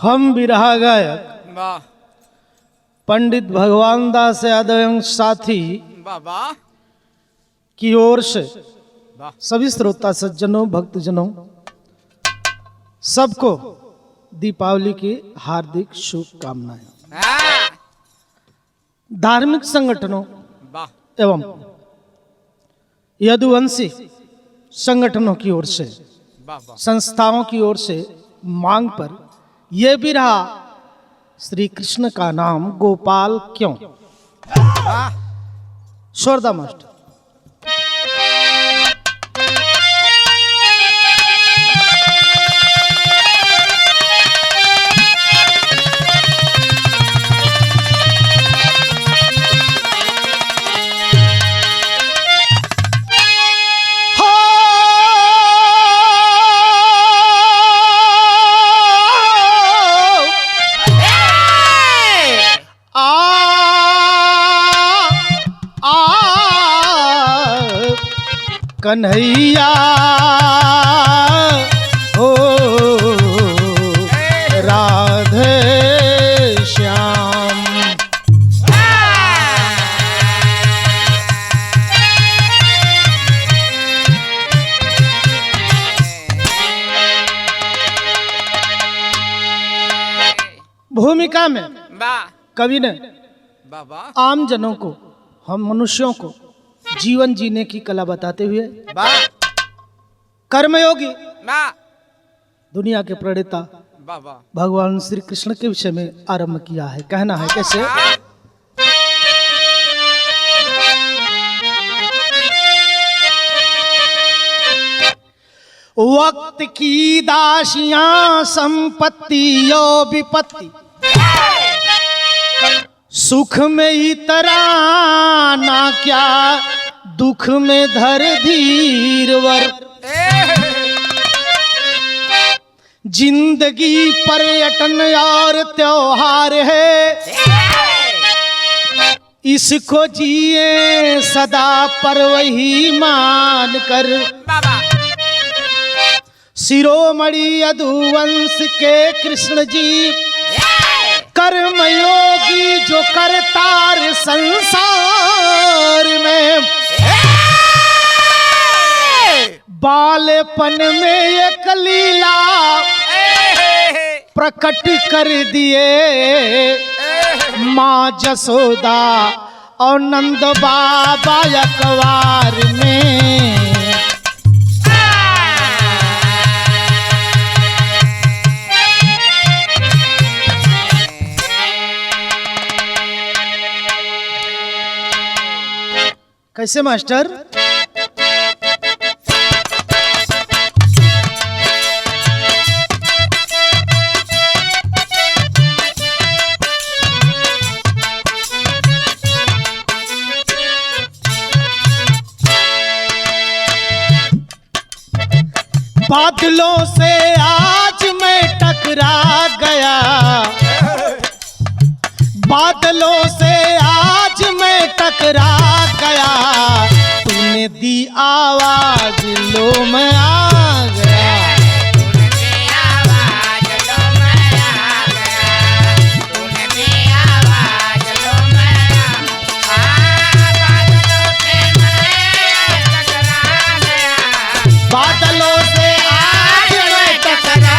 हम बिरहा गायक वाह पंडित भगवान दास यादव साथी बाबा की ओर से वाह सभी श्रोता सज्जनों भक्तजनों सबको दीपावली की हार्दिक शुभकामनाएं। धार्मिक संगठनों वाह एवं यदुवंशी संगठनों की ओर से वाह वाह संस्थाओं की ओर से मांग पर यह भी रहा श्री कृष्ण का नाम गोपाल क्यों। शोरदा मास्टर। कन्हैया हो राधे श्याम। भूमिका में वाह कवि ने बाबा आम जनों को, हम मनुष्यों को जीवन जीने की कला बताते हुए वाह कर्मयोगी वाह दुनिया के प्रणेता वाह वाह भगवान श्री कृष्ण के विषय में आरंभ किया है। कहना है कैसे। वक्त की दासियां संपत्ति यो विपत्ति, सुख में इतराना क्या दुख में धर धीरवर। जिंदगी पर्यटन और त्योहार है, इसको जिए सदा पर वही मान कर। शिरोमणि यदुवंश के कृष्ण जी कर्मयोगी जो करतार संसार में, बालपन में एक लीला प्रकट कर दिए। माँ जसोदा और नंद बाबा अखबार में। कैसे मास्टर। बादलों से आज मैं टकरा गया, बादलों से आज मैं टकरा गया। तूने दी आवाज लो मैं आ गया। बादलों से आज मैं टकरा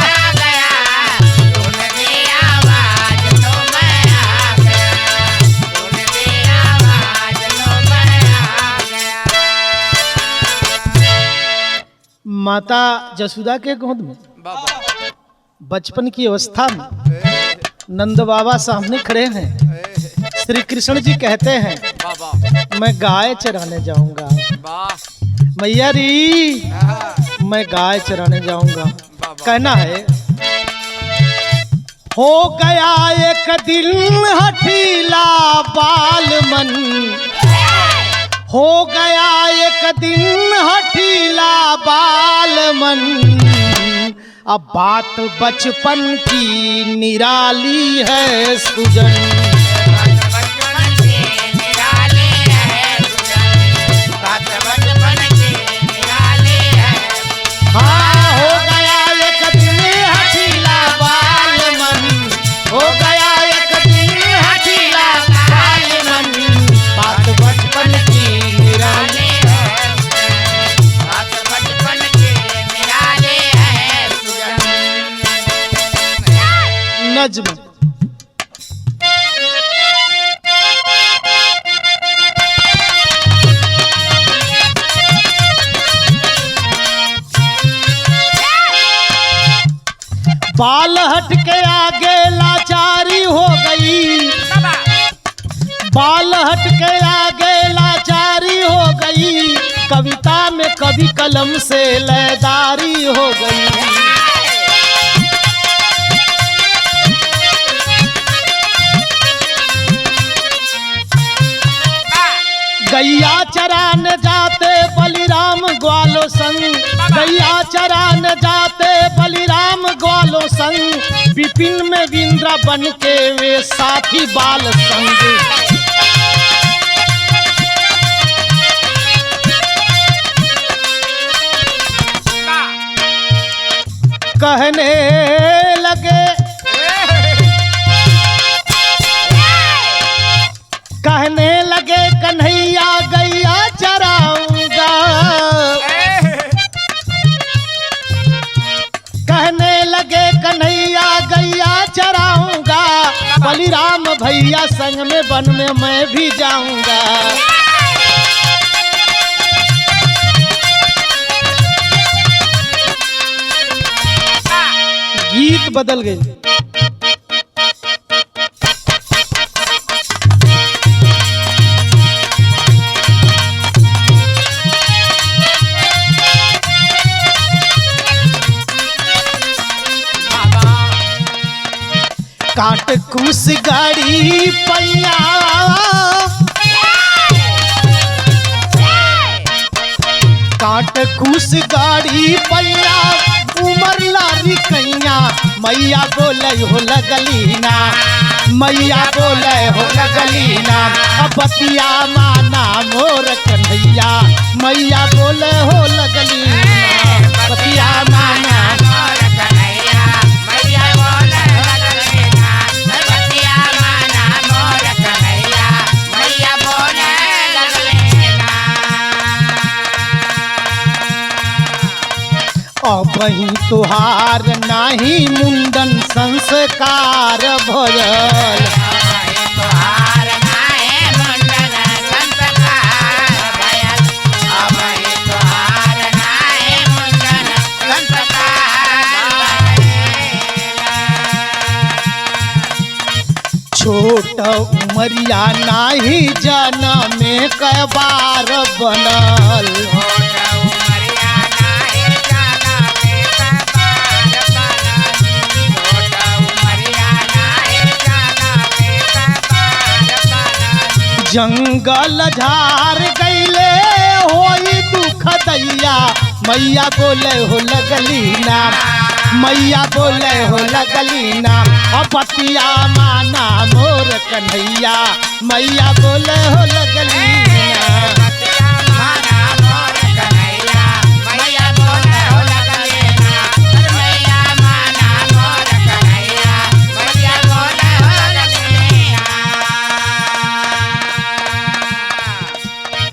माता जसोदा के गोद में बाबा बचपन की अवस्था में नंद बाबा सामने खड़े हैं। श्री कृष्ण जी कहते हैं बाबा मैं गाय चराने जाऊंगा। वाह मैया री मैं गाय चराने जाऊंगा। कहना है हो गया एक दिन हठीला बालमन, हो गया एक दिन हठीला बालमन। अब बात बचपन की निराली है सुजन। हाँ हो गया एक दिन हठीला बालमन। नज्म। बाल हट के आगे लाचारी हो गई, बाल हट के आगे लाचारी हो गई, कविता में कभी कलम से लयदारी हो गई। गैया चरान जाते बलिराम ग्वालो संग, गैया चरान जाते बलिराम ग्वालो संग, विपिन में विंद्रा बन के वे साथी बाल संग। कहने लगे, कहने लगे कन्हैया गैया चराऊंगा, कहने लगे कन्हैया गैया चराऊंगा, बलिराम भैया संग में वन में मैं भी जाऊंगा। गीत बदल गए। काट कुस गाड़ी पैया, काट कुस गाड़ी पैया, उमर लारी कैया, मैया बोले हो लगलीना, मैया बोले हो लगलीना, बतिया माना मोर कन्हैया, मैया बोले हो लगलीना, बतिया माना मोर कन्हैया, मैया बोले हो लगलीना, बतिया माना मोर कन्हैया, मैया बोले लगलीना। अबही तुहार नाही मुंडन संस्कार भयल, तुहार नाही मुंडन संस्कार भयल, अबही तुहार नाही मुंडन संस्कार भयल। छोट उमरिया नाही जनमे कई बार बनल, जंगल झार गईले होई दुख दैया, मैया बोले हो लगलीना, मैया बोले हो लगलीना, बतिया माना मोर कन्हैया, मैया बोले हो लगलीना, बतिया माना मोर कन्हैया, मैया बोले हो लगलीना, मैया माना मोर कन्हैया, मैया बोले हो लगलीना।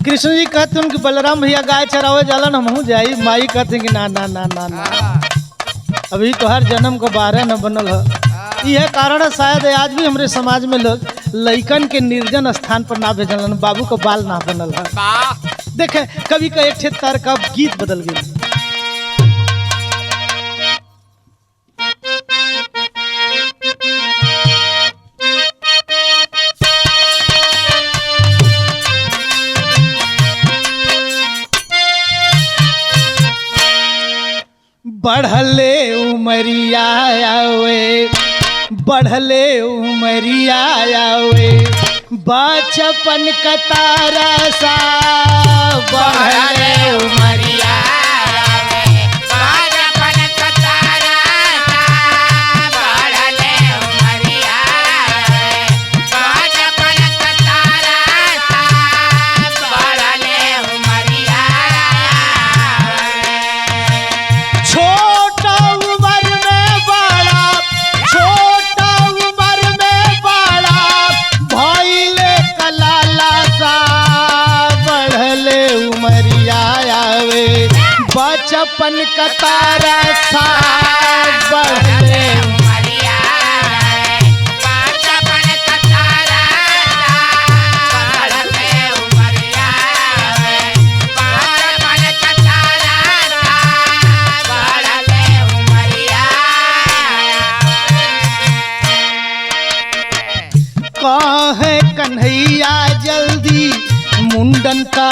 कृष्ण जी कहते हैं कि बलराम भैया गाय चरावे जालन हमहू जाई, माई कहते कि ना ना ना ना ना, अभी तो हर जन्म को 12 न बनल है। यह कारण है शायद आज भी हमारे समाज में लोग लइकन के निर्जन स्थान पर ना भेजलन, बाबू को बाल ना बनल है। देखे कभी का एक तर का गीत बदल गई। बढ़ले उमरिया आवे, बढ़ले उमरिया आवे, बचपन का तारा सा, बढ़ले उमरिया आवे, बचपन का तारा सा, बढ़ले उमरिया आवे, बचपन का तारा सा, बढ़ले उमरिया आवे। छोटा उम्र में बड़ा, छोटा उम्र में बड़ा, भइले कलाला सा, बढ़ले उमरिया आवे, बचपन का तारा सा, बढ़ले उमरिया आवे,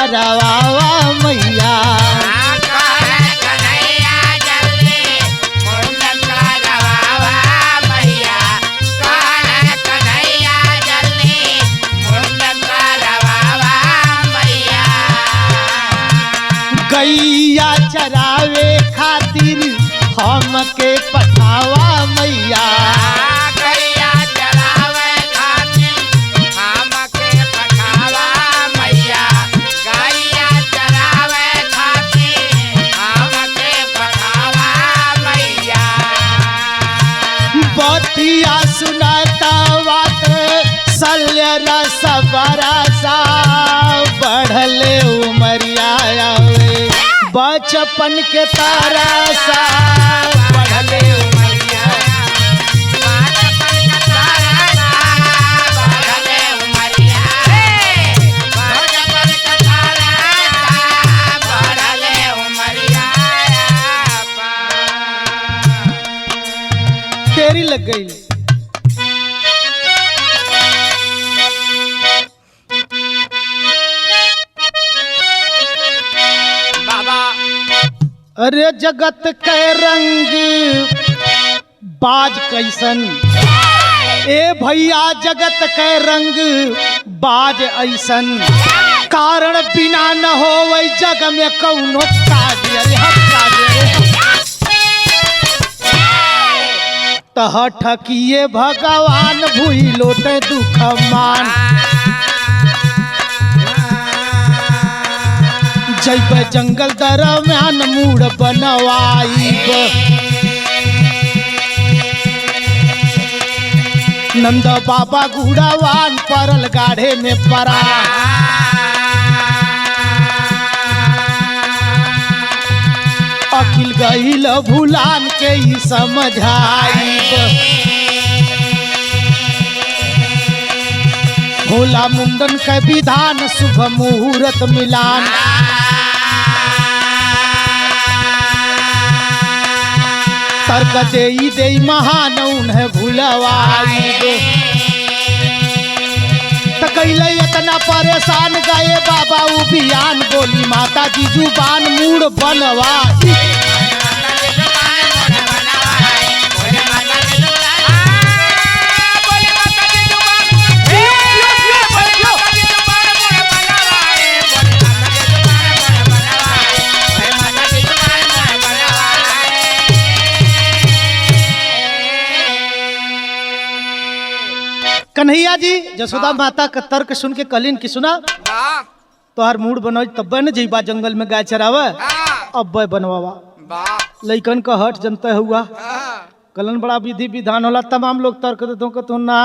करवावा मैया। गैया चरावे खातिर हमके पठावा मैया। गैया चरावे खातिर हमके पठावा मैया। गैया चरावे खातिर हमके पठावा मैया। बतिया सुनाता बात सल्य रस बरसा बढ़ले उमरिया आवे बचपन के तरसा बढ़ले उमरिया। बचपन के तरसा बढ़ले उमरिया। बचपन के तरसा बढ़ले उमरिया। तेरी लग गई। अरे जगत के रंग बाज कैसन ए भैया जगत के रंग बाज ऐसन कारण बिना न हो वही जग में कौनो काज। अरे हम काज तह ठकिए भगवान भूई लोटे दुख मान। जैब जंगल दरम्यान मूड बनवाईब नंद बाबा गुड़ावान परल गाढ़े में परा। अखिल गईल भूलान के ही समझाईब भोला मुंडन के विधान शुभ मुहूर्त मिलान। तर्क देई देई महान उन्हें भूलवाईब तकैले इतना परेशान गए बाबा उबियान बोली माता जी जुबान मूड बनवाई। कन्हैया जी जसोदा माता का तर्क सुन के कहलिन कि सुना तोहर मूड बनवा तब न जइबा जंगल में गाय चरावे अब बनवावा। लइकन का हट जनता हुआ कलन बड़ा विधि विधान होला तमाम लोग तर्क देते हो तो ना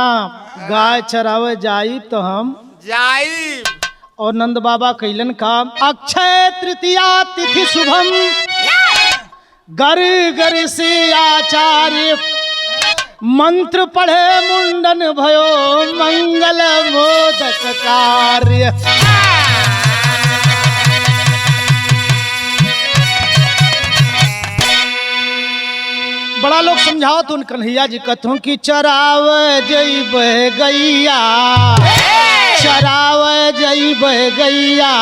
गाय चरावे जाई तो हम जाई। और नंद बाबा कैलन काम अक्षय तृतीया तिथि शुभम गर गर से आचार्य मंत्र पढ़े मुंडन भयो मंगल मोदक कार्य। बड़ा लोग समझाओ तो उन कन्हैया जी कथों की चराव जइब गैया चराव जइब गैया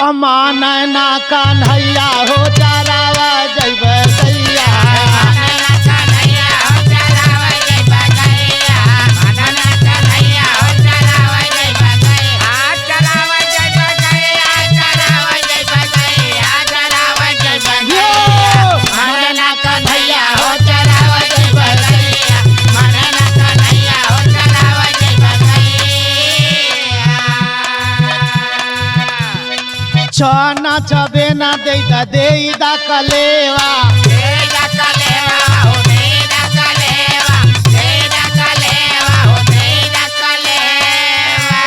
अमान ना कन्हैया हो चराव जइब गैया। चना चबे ना देता देदा कलेवा देदा कलेवा हो देदा कलेवा देदा कलेवा हो देदा कलेवा।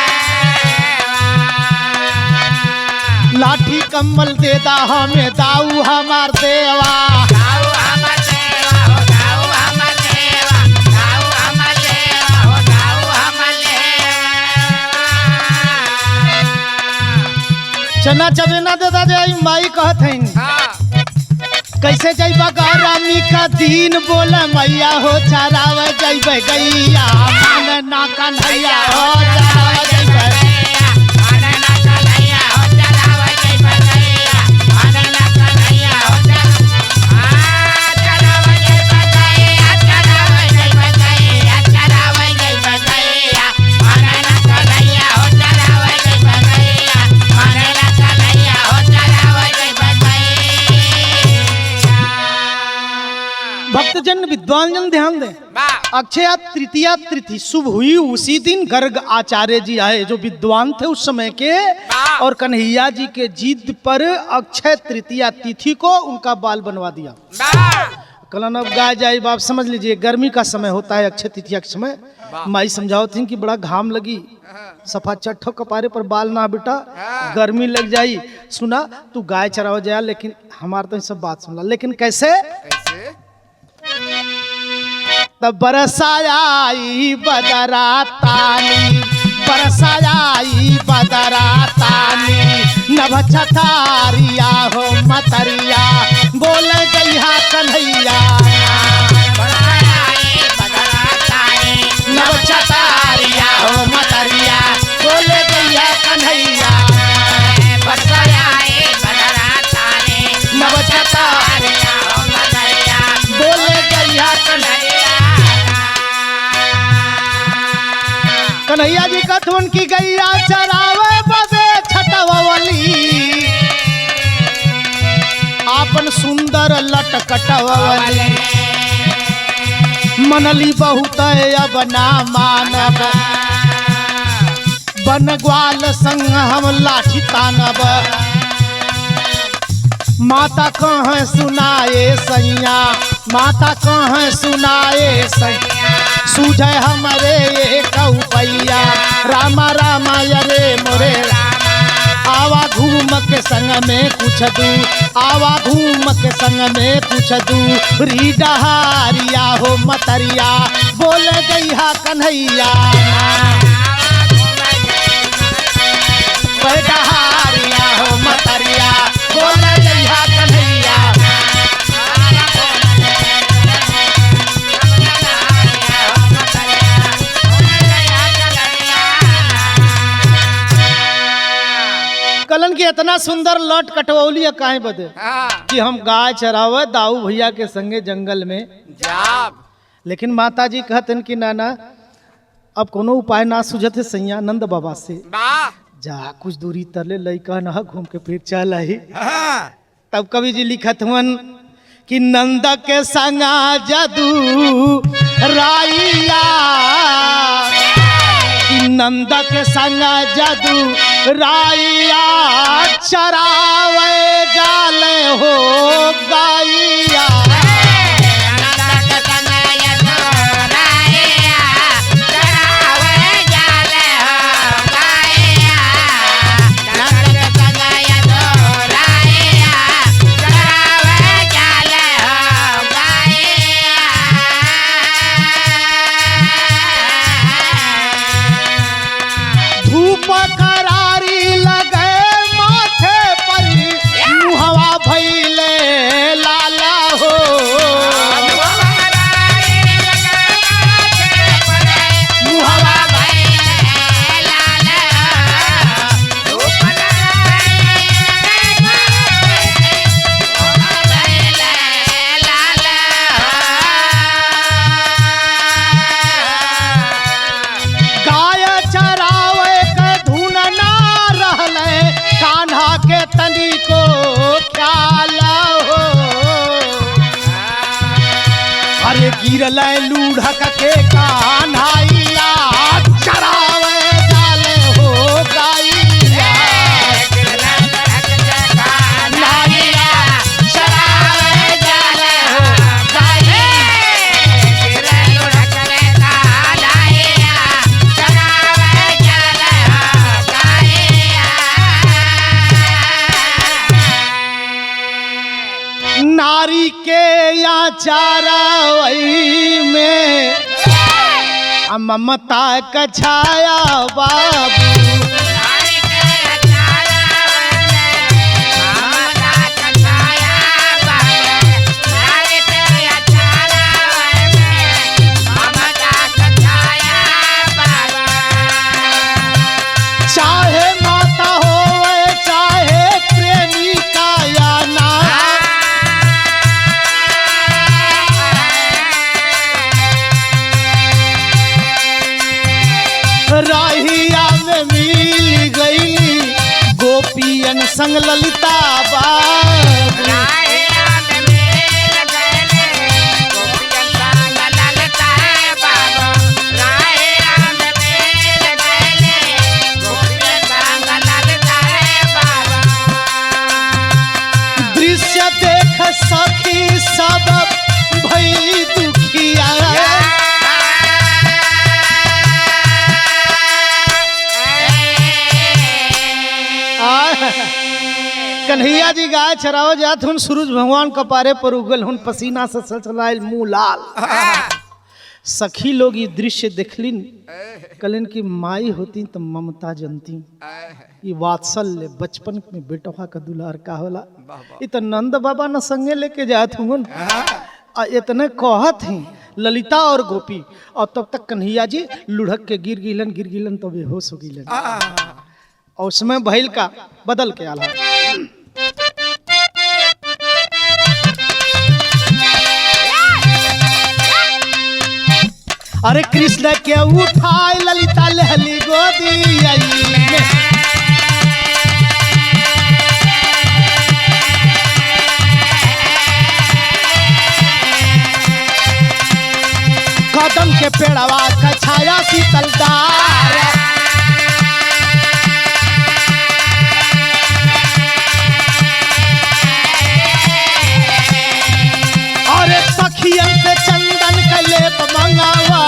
लाठी कम्बल देदा हमें दाऊ हमार देवा दाऊ हमर देवा हो दाऊ हमर देवा दाऊ हमर देवा हो दाऊ हमर देवा। चना चबे ना देता जाई माई कहत हैं कैसे जाइबा गौरामी का दिन बोला मैया हो चराव जाइब गैया मन ना कन्हैया हो चराव जाइब। मन ना कन्हैया हो चराव जन विद्वान जन ध्यान दें। अक्षय तृतीया तिथि शुभ हुई, उसी दिन गर्ग आचार्य जी आए जो विद्वान थे उस समय के, और कन्हैया जी के जिद पर अक्षय तृतीया तिथि को उनका बाल बनवा दिया। कलन अब गाय जाए बाप समझ लीजिए, गर्मी का समय होता है अक्षय तृतीया के समय। माई समझाओ थी कि बड़ा घाम लगी, सफा चट्ठो कपारे पर बाल ना बेटा, गर्मी लग जाई। सुना तू गाय चराओ जाया, लेकिन हमार तो सब बात सुनला, लेकिन कैसे? तब बरसाई बदरा तानी, बरसाई बदरा तानी, नभ छठारिया हो मतरिया, बोल गैया कन्हैया, नभ छठारिया हो मतरिया, बोल गैया कन्हैया, नभ छठारिया हो मतरिया, बोल गैया कन्हैया। कन्हैया जी कथुन की गैया चरावे बदे छटवली, आपन सुंदर लटकटवली, मनली बहुत अब ना मानब, बनग्वाल संग हम लाठी तानब, माता कहाँ सुनाए सैया, माता कहाँ सुनाए सैया, सूझे हमरे एक उपैया, रामा रामा रे मोरे, आवा घूम के संग में कुछ दू, आवा घूम के संग में कुछ दू, री डहारिया हो मतरिया, बोल गैया कन्हैया, डहारिया हो मतरिया, बोल गैया कन्हैया। कलन की इतना सुंदर लट कटवौली काहे बदे कि हम गाय चरावे दाऊ भैया के संगे जंगल में जाब। लेकिन माता जी कहतन कि नाना अब कोनो उपाय ना सुझत है सैया, नंद बाबा से जा कुछ दूरी तरले लइका न घूम के फिर चल आई। तब कवि जी लिखत हुन कि नंद के संगा जदू राइया, कि नंद के संगा जदू राइया, चरावे जाले हो गाइया, गिरल लूढ़क के कान्हाइया, चरावे जाले हो गाइया, नाइया, चरावे जाले हो गाइया, लूढ़क के कान्हाइया, चरावे जाले हो गाइया। नारी के चारावई में ममता का छाया बाबू, नारी के चारावई में ममता का छाया बाबू, नारी के चारावई में ममता का छाया बाबू, चाहे माता हो चाहे प्रेमिका या ना, राहिया में मिल गई गोपियन संग ललिता बाबू, राहिया में मिल गई गोपियन त देख सखी सब भई दुखिया कन्हैया जी गाय चराव जात हुन सूरज भगवान कपारे पर उगल हुन पसीना से सलसलाइल मुंह लाल। सखी लोग ये दृश्य देखलिन कलिन की माई होती तो ममता जनती ये वात्सल्य बचपन में बेटवा का दुलार का होला। ये तो नंद बाबा न संगे लेके जात हुन इतने कहत हैं ललिता और गोपी और तब तक कन्हैया जी लुढ़क के गिर गिलन तो बेहोश हो गिलन और उसमें भैल का बदल के आला। अरे कृष्ण के उठाए ललिता लहली गोदी कदम के पेड़वा का छाया शीतलदार अरे सखियन से चंदन का लेप मंगावा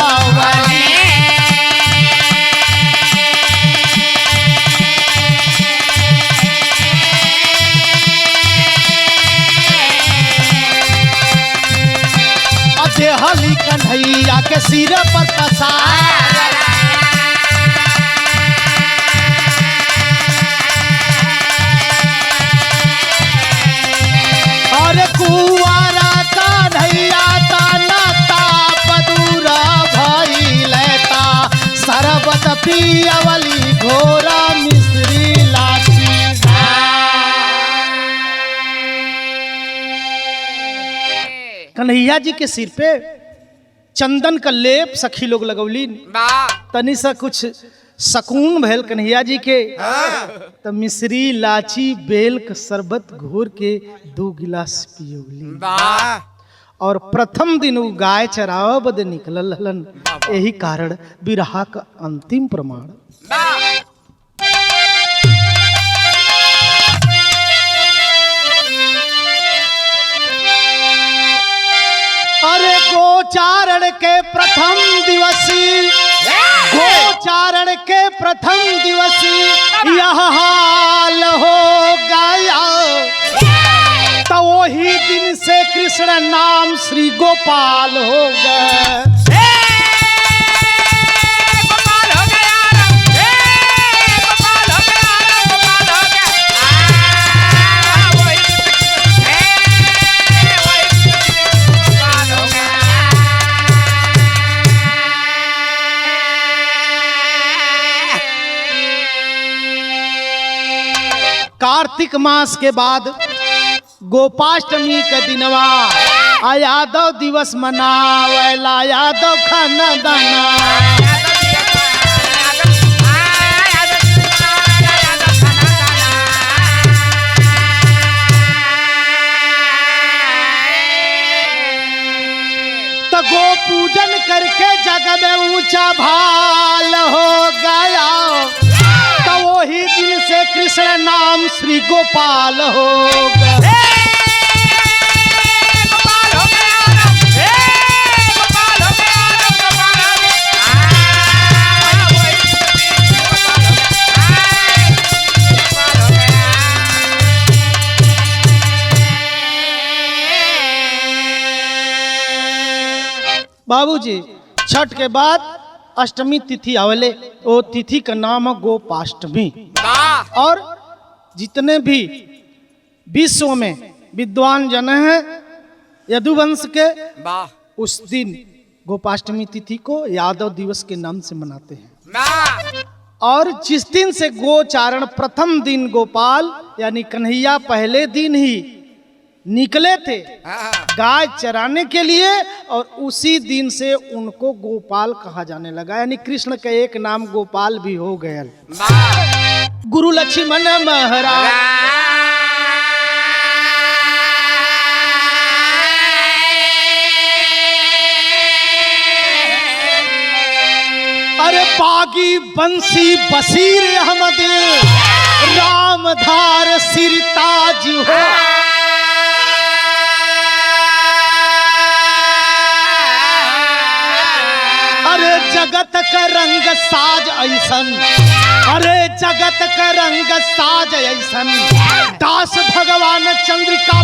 हली कन्हैया के सिर पर पसार और कुंवारा कन्हैया ताना ताप दूरा भई लेता सरबत पियावली घोरा मिश्री लाची कन्हैया जी के सिर पे चंदन का लेप सखी लोग लगौली तनी सा कुछ सकून भैल कन्हैया जी के तो मिश्री लाची बेल का शरबत घोर के 2 गिलास पियोली और प्रथम दिन वो गाय चराव बदे निकलल हलन यही कारण बिरहा का अंतिम प्रमाण। अरे गोचारण के प्रथम दिवसी यह हाल हो गया तो वही दिन से कृष्ण नाम श्री गोपाल हो गए। कार्तिक मास के बाद गोपाष्टमी के दिनवा यादव दिवस मनावेला यादव खाना दाना तो गो पूजन करके जग में ऊंचा भाल हो गया तो वही दिन से कृष्ण नाम श्री गोपाल हो गया। बाबूजी छठ के बाद अष्टमी तिथि आवेले वो तिथि का नाम है गोपाष्टमी और जितने भी विश्व में विद्वान जन हैं यदुवंश के उस दिन गोपाष्टमी तिथि को यादव दिवस के नाम से मनाते हैं और जिस दिन से गोचारण प्रथम दिन गोपाल यानी कन्हैया पहले दिन ही निकले थे गाय चराने के लिए और उसी दिन से उनको गोपाल कहा जाने लगा यानी कृष्ण का एक नाम गोपाल भी हो गया। गुरु लक्ष्मण महाराज अरे बागी बंसी बसीर अहमद रामधार सिरताज हो जगत का रंग साज ऐसन, अरे जगत का रंग साज ऐसन, दास भगवान चंद्रिका